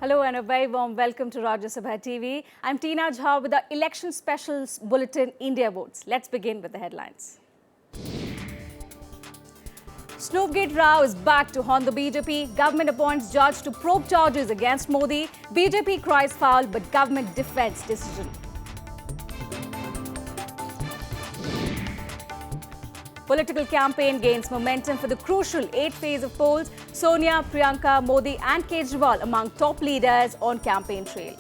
Hello and a very warm welcome to Rajya Sabha TV. I'm Tina Jha with the Election Specials Bulletin India Votes. Let's begin with the headlines. Snoopgate row is back to haunt the BJP. Government appoints judge to probe charges against Modi. BJP cries foul, but government defends decision. Political campaign gains momentum for the crucial 8th phase of polls. Sonia, Priyanka, Modi and Kejriwal among top leaders on campaign trail.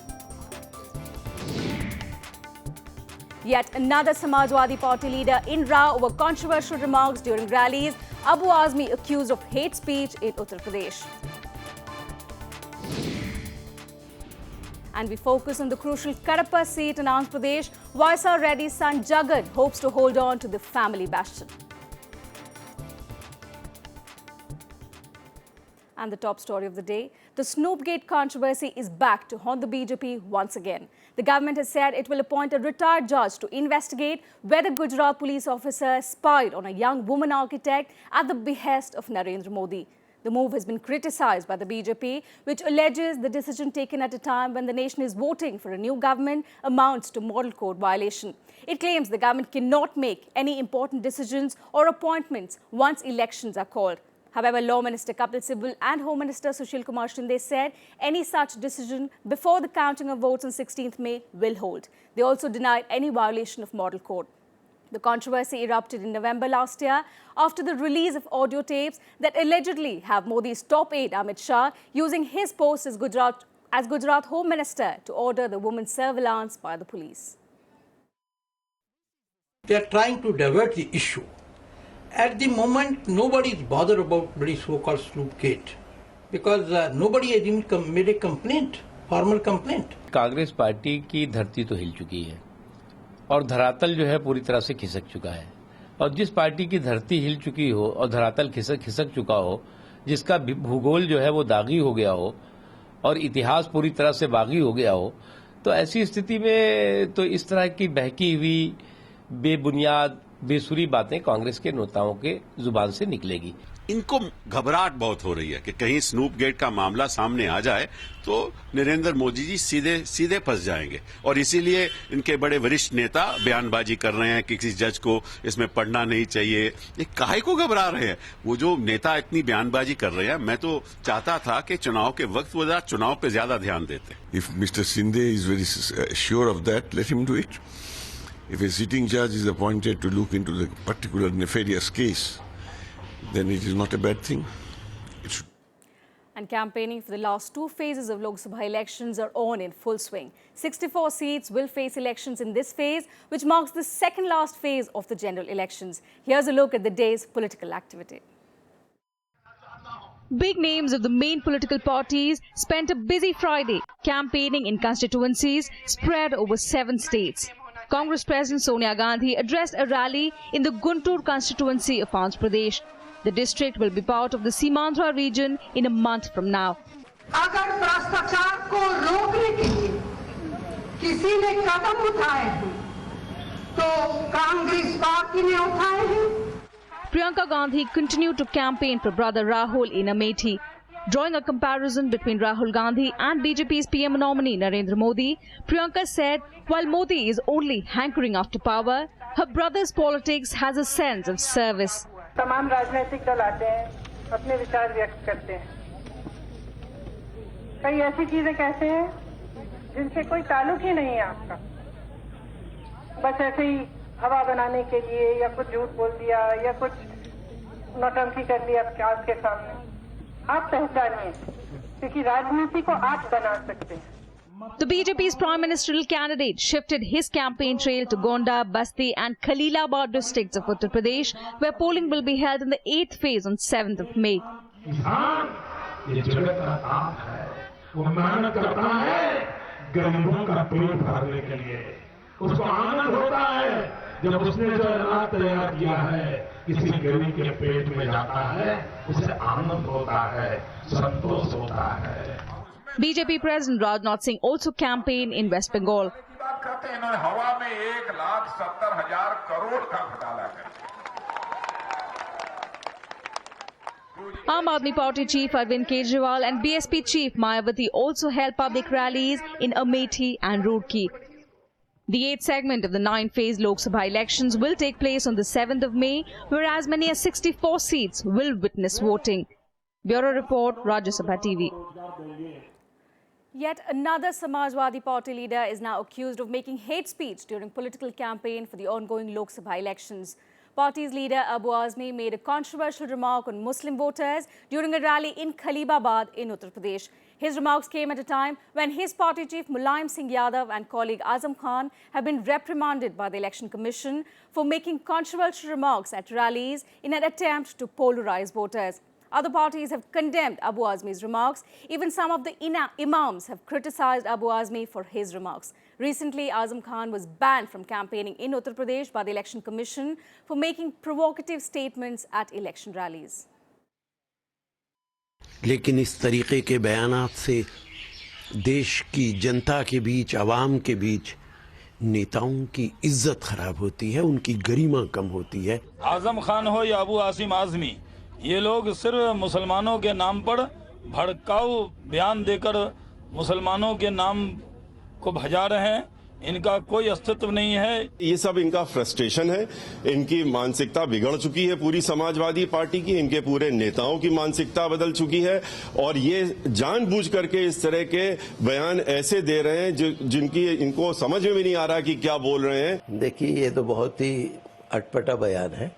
Yet another Samajwadi Party leader in row over controversial remarks during rallies. Abu Azmi accused of hate speech in Uttar Pradesh. And we focus on the crucial Kadapa seat in Andhra Pradesh. Vaisar Reddy's son Jagat hopes to hold on to the family bastion. And the top story of the day, the Snoopgate controversy is back to haunt the BJP once again. The government has said it will appoint a retired judge to investigate whether Gujarat police officer spied on a young woman architect at the behest of Narendra Modi. The move has been criticized by the BJP, which alleges the decision taken at a time when the nation is voting for a new government amounts to model code violation. It claims the government cannot make any important decisions or appointments once elections are called. However, Law Minister Kapil Sibal and Home Minister Sushil Kumar Shinde said any such decision before the counting of votes on 16th May will hold. They also denied any violation of model code. The controversy erupted in November last year after the release of audio tapes that allegedly have Modi's top aide Amit Shah using his post as Gujarat Home Minister to order the woman's surveillance by the police. They are trying to divert the issue. At the moment, nobody is bothered about the so-called Snoopgate because nobody has even made a complaint, formal complaint. Congress party की धरती तो हिल चुकी है और धरातल जो है पूरी तरह से खिसक चुका है और जिस पार्टी की धरती हिल चुकी हो और धरातल खिसक चुका हो, जिसका भूगोल जो है वो दागी हो गया हो और इतिहास पूरी तरह से बागी हो गया हो, तो ऐसी स्थिति में तो इस तरह की बहकी हुई बेबुनियाद बेसुरी बातें कांग्रेस के नेताओं के जुबान से निकलेगी। इनको घबराहट बहुत हो रही है कि कहीं स्नूपगेट का मामला सामने आ जाए तो नरेंद्र मोदी जी सीधे फंस जाएंगे और इसीलिए इनके बड़े वरिष्ठ नेता बयानबाजी कर रहे हैं कि किसी जज को इसमें पढ़ना नहीं चाहिए। ये काहे को घबरा रहे हैं? वो जो नेता इतनी बयानबाजी कर रहे हैं, मैं तो चाहता था कि चुनाव के वक्त वो चुनाव पे ज्यादा ध्यान देते। If Mr. Shinde is very sure of that, let him do it. If a sitting judge is appointed to look into the particular nefarious case, then it is not a bad thing. And campaigning for the last 2 phases of Lok Sabha elections are on in full swing. 64 seats will face elections in this phase, which marks the second last phase of the general elections. Here's a look at the day's political activity. Big names of the main political parties spent a busy Friday campaigning in constituencies spread over 7 states. Congress President Sonia Gandhi addressed a rally in the Guntur constituency of Andhra Pradesh. The district will be part of the Seemandhra region in a month from now. अगर भ्रष्टाचार को रोकने के लिए किसी ने कदम उठाए हैं, तो कांग्रेस पार्टी ने उठाए हैं। Priyanka Gandhi continued to campaign for brother Rahul in Amethi. Drawing a comparison between Rahul Gandhi and BJP's PM nominee Narendra Modi, Priyanka said while Modi is only hankering after power, her brother's politics has a sense of service. तमाम राजनीतिक दल आते हैं, अपने विचार व्यक्त करते हैं। कई ऐसी चीजें कहते हैं जिनसे कोई ताल्लुक ही नहीं है आपका। बस ऐसे ही हवा बनाने के लिए या कुछ झूठ बोल दिया या कुछ नौटंकी कर दिया आपके सामने। आप पहचानिए, क्योंकि राजनीति को आप बना सकते हैं। The BJP's prime ministerial candidate shifted his campaign trail to Gonda, Basti and Khalilabad districts of Uttar Pradesh, where polling will be held in the 8th phase on 7th of May. किसान ये जगत का काम है, वो मेहनत करता है गरीबों का पेट भरने के लिए। उसको आनंद होता है जब उसने जो अनाज तैयार किया है किसी गरीब के पेट में जाता है, उसे आनंद होता है, संतोष होता है। BJP President Rajnath Singh also campaigned in West Bengal. इन्होंने हवा में 1,70,000 करोड़ का घोटाला कर Aam Aadmi Party chief Arvind Kejriwal and BSP chief Mayawati also held public rallies in Amethi and Roorkee. The 8th segment of the 9th-phase Lok Sabha elections will take place on the 7th of May, where as many as 64 seats will witness voting. Bureau Report, Rajya Sabha TV. Yet another Samajwadi Party leader is now accused of making hate speech during political campaign for the ongoing Lok Sabha elections. Party's leader Abu Azmi made a controversial remark on Muslim voters during a rally in Khalibabad in Uttar Pradesh. His remarks came at a time when his party chief Mulayam Singh Yadav and colleague Azam Khan have been reprimanded by the Election Commission for making controversial remarks at rallies in an attempt to polarize voters. Other parties have condemned Abu Azmi's remarks. Even some of the imams have criticized Abu Azmi for his remarks. Recently, Azam Khan was banned from campaigning in Uttar Pradesh by the Election Commission for making provocative statements at election rallies. लेकिन इस तरीके के बयानात से देश की जनता के बीच, आवाम के बीच नेताओं की इज्जत खराब होती है, उनकी गरिमा कम होती है। आजम खान हो या अबू आसिम आजमी, ये लोग सिर्फ मुसलमानों के नाम पर भड़काऊ बयान देकर मुसलमानों के नाम को भजा रहे हैं। इनका कोई अस्तित्व नहीं है। ये सब इनका फ्रस्ट्रेशन है, इनकी मानसिकता बिगड़ चुकी है पूरी समाजवादी पार्टी की, इनके पूरे नेताओं की मानसिकता बदल चुकी है और ये जानबूझ करके इस तरह के बयान ऐसे दे रहे हैं जिनकी इनको समझ में भी नहीं आ रहा कि क्या बोल रहे हैं। देखिए, ये तो बहुत ही अटपटा बयान है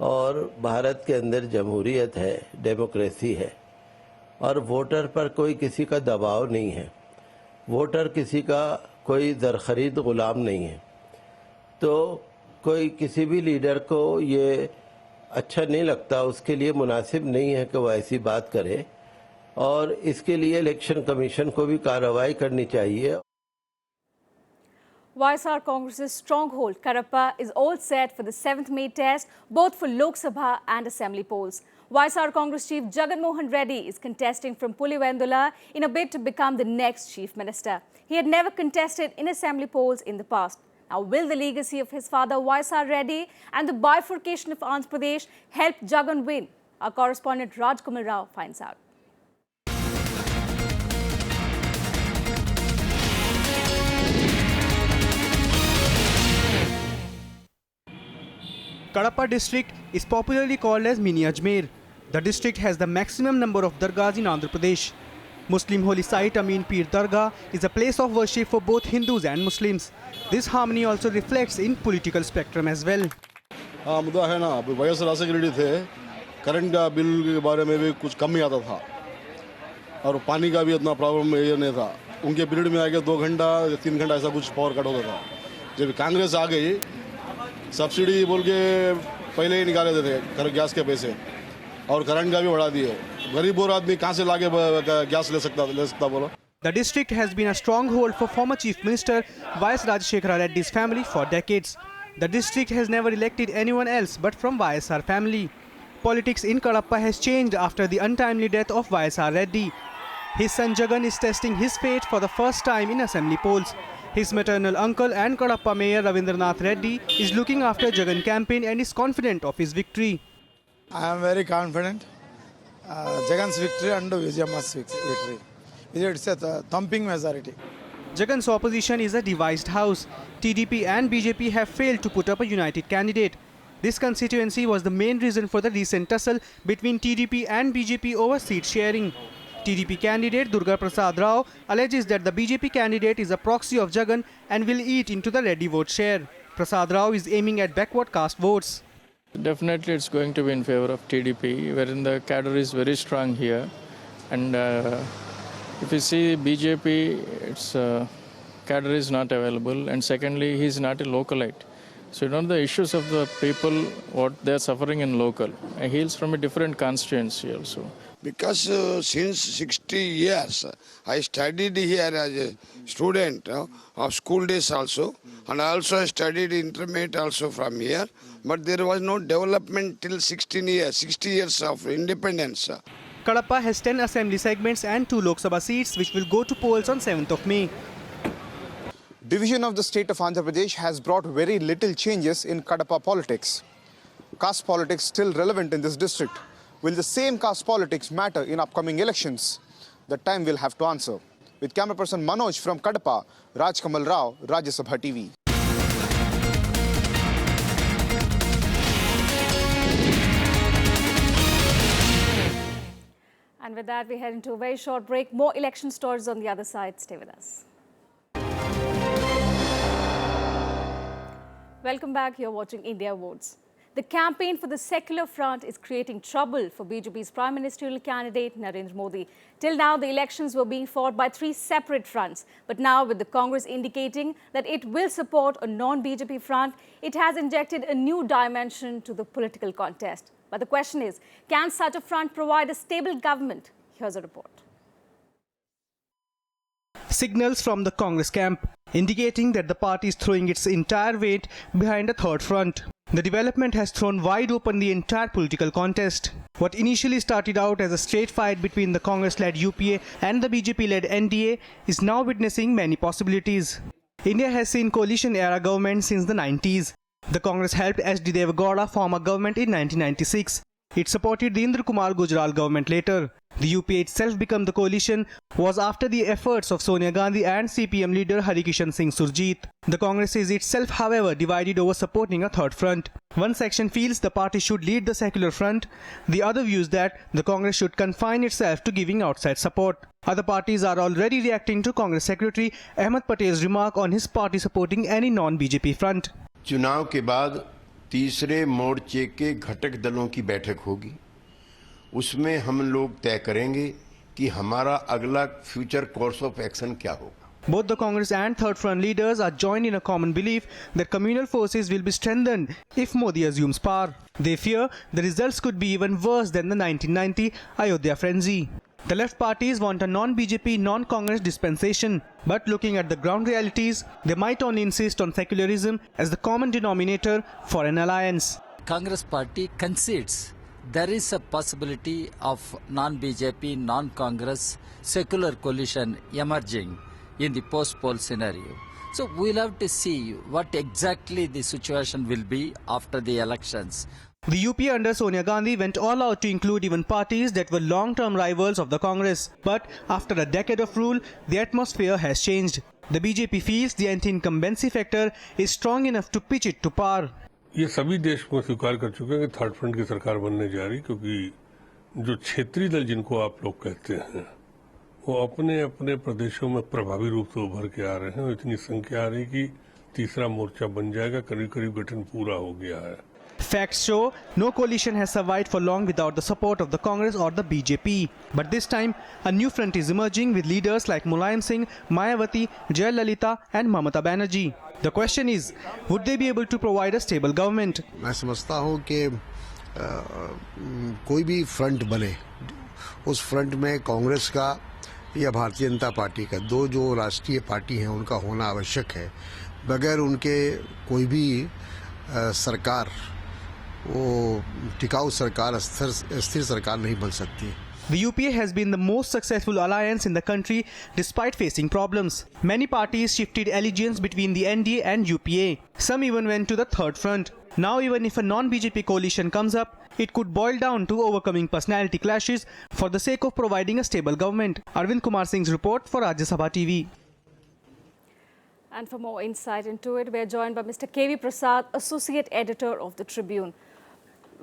और भारत के अंदर जमहूरियत है, डेमोक्रेसी है और वोटर पर कोई किसी का दबाव नहीं है। वोटर किसी का कोई दरखरीद गुलाम नहीं है। तो कोई किसी भी लीडर को ये अच्छा नहीं लगता, उसके लिए मुनासिब नहीं है कि वो ऐसी बात करे और इसके लिए इलेक्शन कमीशन को भी कार्रवाई करनी चाहिए। YSR Congress's stronghold, Kadapa, is all set for the 7th May test, both for Lok Sabha and Assembly polls. YSR Congress Chief Jagan Mohan Reddy is contesting from Pulivendula in a bid to become the next Chief Minister. He had never contested in Assembly polls in the past. Now, will the legacy of his father, YSR Reddy, and the bifurcation of Andhra Pradesh help Jagan win? Our correspondent Raj Kumar Rao finds out. Kadapa district is popularly called as Mini Ajmer. The district has the maximum number of dargahs in Andhra Pradesh. Muslim holy site Amin Pir Dargah is a place of worship for both Hindus and Muslims. This harmony also reflects in political spectrum as well. हाँ, मुद्दा है ना, voice Rajshekhar Reddy थे, current का bill के बारे में भी कुछ कम ही आता था और पानी का भी इतना प्रॉब्लम ये नहीं था। उनके पीरियड में आगे 2 घंटा या 3 घंटा ऐसा कुछ पावर कट होता था। जब कांग्रेस आ गई, सब्सिडी बोल के पहले ही निकाले थे गैस के पैसे और करंट का भी बढ़ा दिए। गरीब और आदमी कहाँ से लाके गैस ले सकता बोलो। The district has been a stronghold for former Chief Minister Y.S. Rajashekara Reddy's family for decades. The district has never elected anyone else but from YSR family. Politics in Kadapa has changed after the untimely death of YSR Reddy. His son Jagan is testing his fate for the first time in assembly polls. His maternal uncle and Kadapa Mayor Ravindranath Reddy is looking after Jagan campaign and is confident of his victory. I am very confident. Jagan's victory and Vijayamma's victory. It's a thumping majority. Jagan's opposition is a divided house. TDP and BJP have failed to put up a united candidate. This constituency was the main reason for the recent tussle between TDP and BJP over seat sharing. TDP candidate Durga Prasad Rao alleges that the BJP candidate is a proxy of Jagan and will eat into the Reddy vote share. Prasad Rao is aiming at backward caste votes. Definitely it's going to be in favor of TDP, wherein the cadre is very strong here. And if you see BJP, its cadre is not available. And secondly, he is not a localite. So you know the issues of the people, what they are suffering in local. And he is from a different constituency also. Because since 60 years, I studied here as a student of school days also, and I also studied intermediate also from here. But there was no development till 60 years of independence. Kadapa has 10 assembly segments and 2 Lok Sabha seats which will go to polls on 7th of May. Division of the state of Andhra Pradesh has brought very little changes in Kadapa politics. Caste politics still relevant in this district. Will the same caste politics matter in upcoming elections? The time will have to answer. With camera person Manoj from Kadapa, Raj Kamal Rao, Rajya Sabha TV. And with that, we head into a very short break. More election stories on the other side. Stay with us. Welcome back. You're watching India Votes. The campaign for the Secular Front is creating trouble for BJP's Prime Ministerial candidate Narendra Modi. Till now, the elections were being fought by 3 separate fronts. But now, with the Congress indicating that it will support a non-BJP front, it has injected a new dimension to the political contest. But the question is, can such a front provide a stable government? Here's a report. Signals from the Congress camp indicating that the party is throwing its entire weight behind a third front. The development has thrown wide open the entire political contest. What initially started out as a straight fight between the Congress-led UPA and the BJP-led NDA is now witnessing many possibilities. India has seen coalition-era governments since the 90s. The Congress helped H.D. Deve Gowda form a government in 1996. It supported the Indra Kumar Gujral government later. The UPA itself became the coalition was after the efforts of Sonia Gandhi and CPM leader Harikishan Singh Surjeet. The Congress is itself, however, divided over supporting a third front. One section feels the party should lead the secular front. The other views that the Congress should confine itself to giving outside support. Other parties are already reacting to Congress Secretary Ahmed Patel's remark on his party supporting any non-BJP front. चुनाव के बाद तीसरे मोर्चे के घटक दलों की बैठक होगी। उसमें हम लोग तय करेंगे कि हमारा अगला फ्यूचर कोर्स ऑफ एक्शन क्या होगा। Both the Congress and Third Front leaders are joined in a common belief that communal forces will be strengthened if Modi assumes power. They fear the results could be even worse than the 1990 Ayodhya frenzy. The left parties want a non-BJP, non-Congress dispensation. But looking at the ground realities, they might only insist on secularism as the common denominator for an alliance. Congress party concedes there is a possibility of non-BJP, non-Congress secular coalition emerging in the post-poll scenario. So we'll have to see what exactly the situation will be after the elections. The UPA under Sonia Gandhi went all out to include even parties that were long-term rivals of the Congress. But after a decade of rule, the atmosphere has changed. The BJP feels the anti-incumbency factor is strong enough to pitch it to power. ये सभी देश को स्वीकार कर चुके हैं कि third front की सरकार बनने जा रही, क्योंकि जो क्षेत्रीय दल जिनको आप लोग कहते हैं वो अपने अपने प्रदेशों में प्रभावी रूप से उभर के आ रहे हैं और इतनी संख्या आ रही कि तीसरा मोर्चा बन जाएगा, करीब करीब गठन पूरा हो गया है। Facts show no coalition has survived for long without the support of the Congress or the BJP. But this time, a new front is emerging with leaders like Mulayam Singh, Mayawati, Jayalalitha and Mamata Banerjee. The question is, would they be able to provide a stable government? मैं समझता हूँ कि कोई भी front बने, उस front में कांग्रेस का या भारतीय जनता पार्टी का, दो जो राष्ट्रीय पार्टी हैं उनका होना आवश्यक है। बगैर उनके कोई भी सरकार वो टिकाऊ सरकार, स्थिर सरकार नहीं बन सकती। The UPA has been the most successful alliance in the country despite facing problems. Many parties shifted allegiance between the NDA and UPA. Some even went to the third front. Now even if a non-BJP coalition comes up, it could boil down to overcoming personality clashes for the sake of providing a stable government. Arvind Kumar Singh's report for Rajya Sabha TV. And for more insight into it, we are joined by Mr. K.V. Prasad, Associate Editor of the Tribune.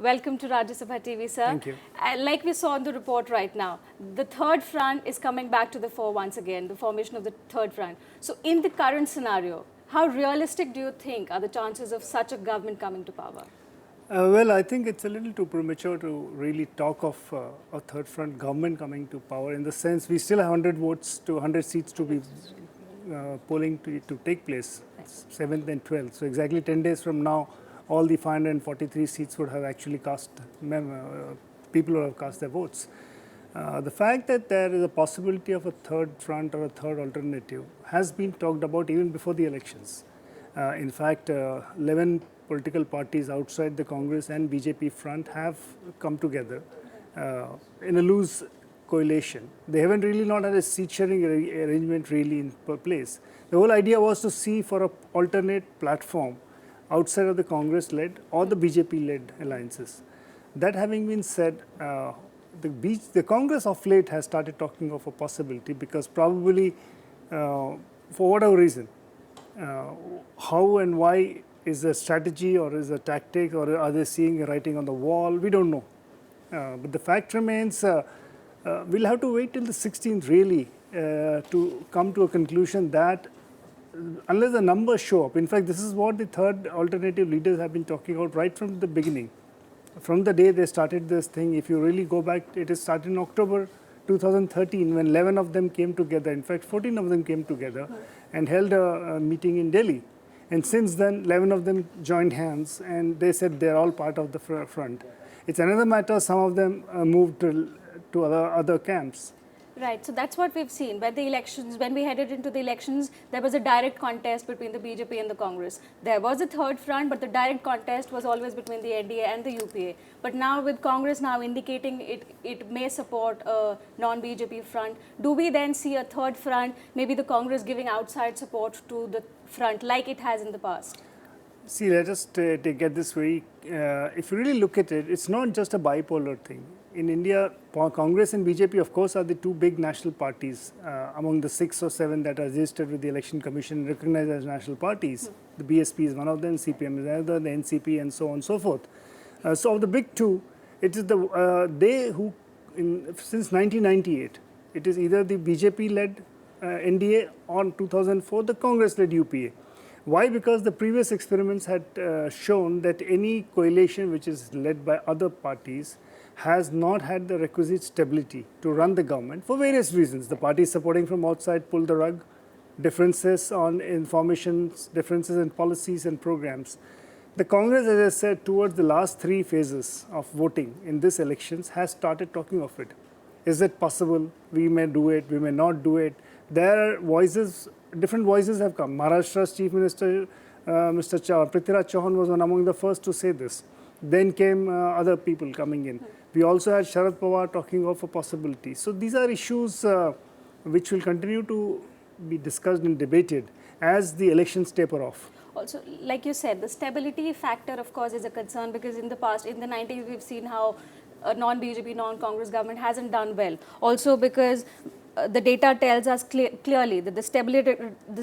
Welcome to Rajya Sabha TV, sir. Thank you. Like we saw in the report right now, the third front is coming back to the fore once again, the formation of the third front. So in the current scenario, how realistic do you think are the chances of such a government coming to power? Well, I think it's a little too premature to really talk of a third front government coming to power, in the sense we still have 100 votes to 100 seats to be polling to take place, 7th and 12th. So exactly 10 days from now, all the 543 seats would have actually cast, people would have cast their votes. The fact that there is a possibility of a third front or a third alternative has been talked about even before the elections. In fact, 11 political parties outside the Congress and BJP front have come together in a loose coalition. They haven't really not had a seat sharing arrangement really in place. The whole idea was to see for an alternate platform outside of the Congress-led or the BJP-led alliances. That having been said, the Congress of late has started talking of a possibility because probably for whatever reason, how and why is a strategy or is a tactic or are they seeing writing on the wall? We don't know. But the fact remains, we'll have to wait till the 16th really to come to a conclusion that unless the numbers show up, in fact, this is what the third alternative leaders have been talking about right from the beginning. From the day they started this thing, if you really go back, it started in October 2013 when 11 of them came together. In fact, 14 of them came together and held a meeting in Delhi. And since then, 11 of them joined hands and they said they're all part of the front. It's another matter, some of them moved to other camps. Right, so that's what we've seen. When we headed into the elections, there was a direct contest between the BJP and the Congress. There was a third front, but the direct contest was always between the NDA and the UPA. But now with Congress now indicating it may support a non-BJP front, do we then see a third front, maybe the Congress giving outside support to the front like it has in the past? See, let us get this very, if you really look at it, it's not just a bipolar thing. In India, Congress and BJP, of course, are the two big national parties among the 6 or 7 that are registered with the Election Commission recognized as national parties. The BSP is one of them, CPM is another, the NCP and so on and so forth. So of the big two, it is they who, since 1998, it is either the BJP-led NDA or 2004, the Congress-led UPA. Why? Because the previous experiments had shown that any coalition which is led by other parties has not had the requisite stability to run the government for various reasons. The parties supporting from outside pulled the rug, differences on informations, differences in policies and programs. The Congress, as I said, towards the last 3 phases of voting in this elections has started talking of it. Is it possible? We may do it, we may not do it. There are voices, different voices have come. Maharashtra's Chief Minister, Mr. Prithviraj Chauhan was one among the first to say this. Then came other people coming in. We also had Sharad Pawar talking of a possibility. So these are issues which will continue to be discussed and debated as the elections taper off. Also, like you said, the stability factor, of course, is a concern because in the past, in the 90s, we've seen how a non-BJP, non-Congress government hasn't done well. Also because the data tells us clearly that the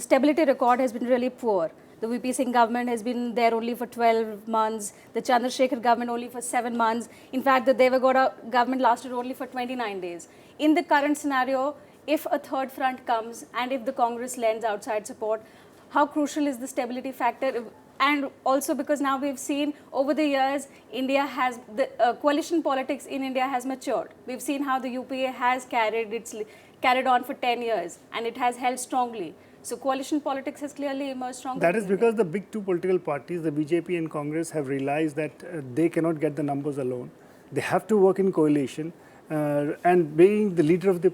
stability record has been really poor. The VP Singh government has been there only for 12 months. The Chandrasekhar government only for 7 months. In fact, the Devagowda government lasted only for 29 days. In the current scenario, if a third front comes and if the Congress lends outside support, how crucial is the stability factor? And also because now we've seen over the years, India has, the coalition politics in India has matured. We've seen how the UPA has carried on for 10 years and it has held strongly. So coalition politics has clearly emerged stronger. That is because the big 2 political parties, the BJP and Congress, have realized that they cannot get the numbers alone. They have to work in coalition and being the leader of the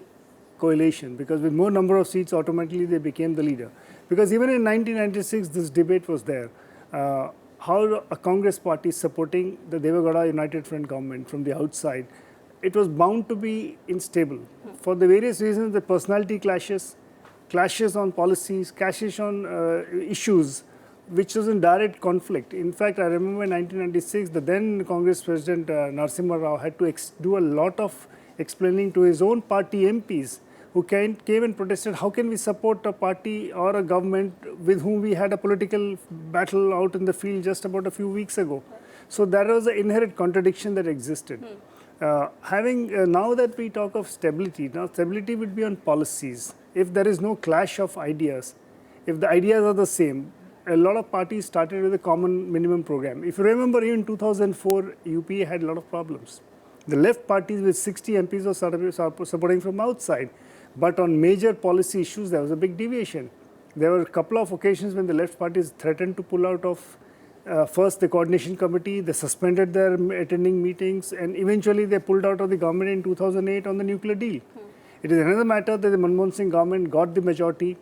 coalition, because with more number of seats, automatically they became the leader. Because even in 1996, this debate was there. How a Congress party supporting the Devagowda United Front government from the outside, it was bound to be unstable. For the various reasons, the personality clashes on policies, clashes on issues, which was in direct conflict. In fact, I remember in 1996, the then Congress President Narasimha Rao had to do a lot of explaining to his own party MPs who came and protested, how can we support a party or a government with whom we had a political battle out in the field just about a few weeks ago. So there was an inherent contradiction that existed. Now that we talk of stability, now stability would be on policies. If there is no clash of ideas, if the ideas are the same, a lot of parties started with a common minimum program. If you remember, even 2004, UPA had a lot of problems. The left parties with 60 MPs were supporting from outside. But on major policy issues, there was a big deviation. There were a couple of occasions when the left parties threatened to pull out of first the coordination committee, they suspended their attending meetings, and eventually they pulled out of the government in 2008 on the nuclear deal. It is another matter that the Manmohan Singh government got the majority,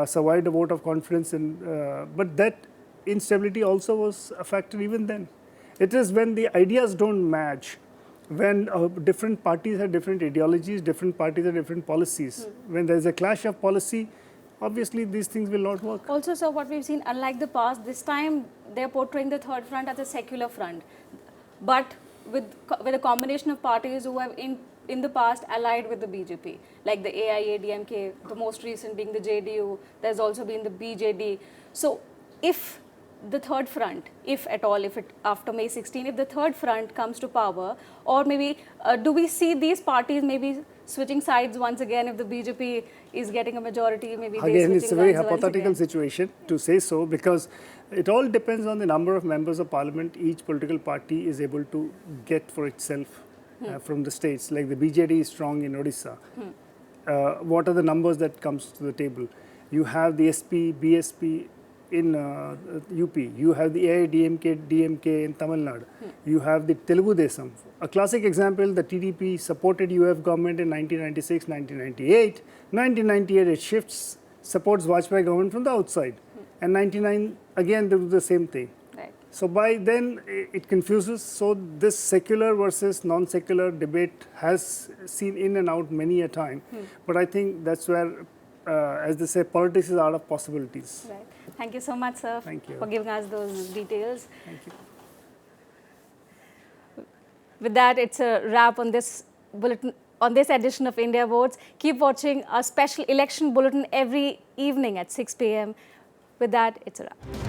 survived a vote of confidence, but that instability also was a factor even then. It is when the ideas don't match, when different parties have different ideologies, different parties have different policies. When there is a clash of policy, obviously these things will not work. Also, sir, what we've seen, unlike the past, this time they're portraying the third front as a secular front. But with a combination of parties who have in the past allied with the BJP, like the AIADMK, the most recent being the JDU. There's also been the BJD. So if the third front, if at all, after May 16, if the third front comes to power, or maybe do we see these parties maybe switching sides once again if the BJP is getting a majority? Maybe again, it's a very hypothetical situation to say so, because it all depends on the number of members of parliament each political party is able to get for itself from the states. Like the BJD is strong in Odisha. What are the numbers that comes to the table? You have the SP, BSP in UP, you have the AIADMK, DMK in Tamil Nadu, you have the Telugu Desam. A classic example, the TDP supported UF government in 1996, 1998. 1998 it shifts, supports Vajpayee government from the outside. And 99 again they do the same thing. Right. So by then it confuses. So this secular versus non-secular debate has seen in and out many a time. But I think that's where, as they say, politics is out of possibilities. Right. Thank you so much, sir, for giving us those details. Thank you. With that, it's a wrap on this bulletin, on this edition of India Votes. Keep watching our special election bulletin every evening at 6 p.m. With that, it's a wrap.